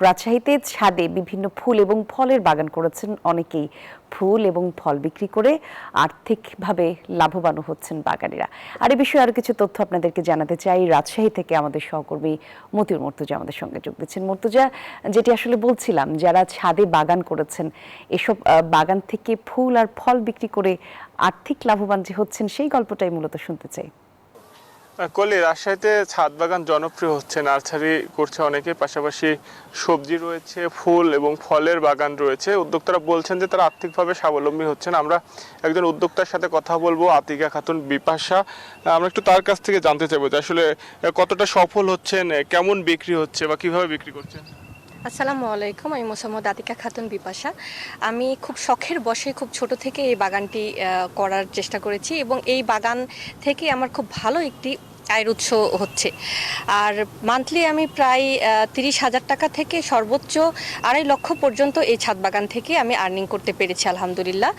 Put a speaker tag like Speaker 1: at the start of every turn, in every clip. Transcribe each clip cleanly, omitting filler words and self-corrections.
Speaker 1: রাজশাহীতে ছাদে বিভিন্ন ফুল এবং ফলের বাগান করেছেন অনেকেই। ফুল এবং ফল বিক্রি করে আর্থিকভাবে লাভবানও হচ্ছেন বাগানীরা। আর এই বিষয়ে আরো কিছু তথ্য আপনাদেরকে জানাতে চাই। রাজশাহী থেকে আমাদের সহকর্মী মতিউর মুর্তজা আমাদের সঙ্গে যোগ দিচ্ছেন। মুর্তজা, যেটি আসলে বলছিলাম, যারা ছাদে বাগান করেছেন, এসব বাগান থেকে ফুল আর ফল বিক্রি করে আর্থিক লাভবান যে হচ্ছেন, সেই গল্পটাই মূলত শুনতে চাই।
Speaker 2: কলি, রাজশাহীতে ছাদ বাগান জনপ্রিয় হচ্ছে, নার্সারি করছে অনেকে, পাশাপাশি সবজি রয়েছে, ফুল এবং ফলের বাগান রয়েছে। উদ্যোক্তারা বলছেন যে তারা আর্থিকভাবে স্বাবলম্বী হচ্ছেন। আমরা একজন উদ্যোক্তার সাথে কথা বলবো, আতিকা খাতুন বিপাশা। আমরা একটু তার কাছ থেকে জানতে চাইবো যে আসলে কতটা সফল হচ্ছেন, কেমন বিক্রি হচ্ছে বা কিভাবে বিক্রি করছেন।
Speaker 3: আসসালামু আলাইকুম, আমি মোসাম্মদ আতিকা খাতুন বিপাশা। আমি খুব শখের বশে খুব ছোট থেকে এই বাগানটি করার চেষ্টা করেছি এবং এই বাগান থেকে আমার খুব ভালো একটি আয়ের উৎস হচ্ছে। আর মান্থলি আমি প্রায় 30,000 টাকা থেকে সর্বোচ্চ 2.5 লক্ষ পর্যন্ত এই ছাদ বাগান থেকে আমি আর্নিং করতে পেরেছি আলহামদুলিল্লাহ।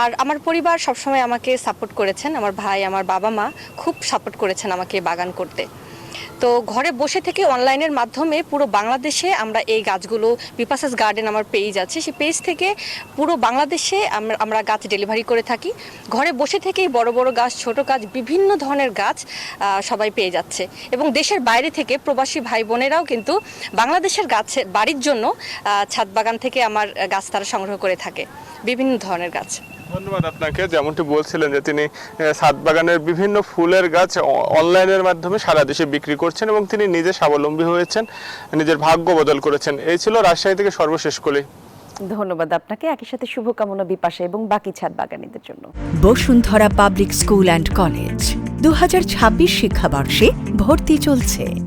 Speaker 3: আর আমার পরিবার সবসময় আমাকে সাপোর্ট করেছেন, আমার ভাই, আমার বাবা মা খুব সাপোর্ট করেছেন আমাকে বাগান করতে। তো ঘরে বসে থেকে অনলাইনের মাধ্যমে পুরো বাংলাদেশে আমরা এই গাছগুলো, বিপাশাস গার্ডেন আমার পেজ আছে, সেই পেজ থেকে পুরো বাংলাদেশে আমরা গাছ ডেলিভারি করে থাকি। ঘরে বসে থেকেই বড় বড় গাছ, ছোট গাছ, বিভিন্ন ধরনের গাছ সবাই পেয়ে যাচ্ছে। এবং দেশের বাইরে থেকে প্রবাসী ভাই বোনেরাও কিন্তু বাংলাদেশের গাছের বাড়ির জন্য ছাদ বাগান থেকে আমার গাছ তারা সংগ্রহ করে থাকে, বিভিন্ন ধরনের গাছ।
Speaker 2: ধন্যবাদ আপনাকে। যেমনটি বলছিলেন যে তিনি ছাদ বাগানের বিভিন্ন ফুলের গাছ অনলাইনের মাধ্যমে সারা দেশে বিক্রি করছেন এবং তিনি নিজে স্বাবলম্বী হয়েছেন, নিজের ভাগ্য বদল করেছেন। এই ছিল রাজশাহী থেকে সর্বশেষ কলি।
Speaker 1: ধন্যবাদ আপনাকে। একই সাথে শুভকামনা বিপাশা এবং বাকি ছাদ বাগানীদের জন্য।
Speaker 4: Bashundhara public school and college 2026 শিক্ষাবর্ষে ভর্তি চলছে।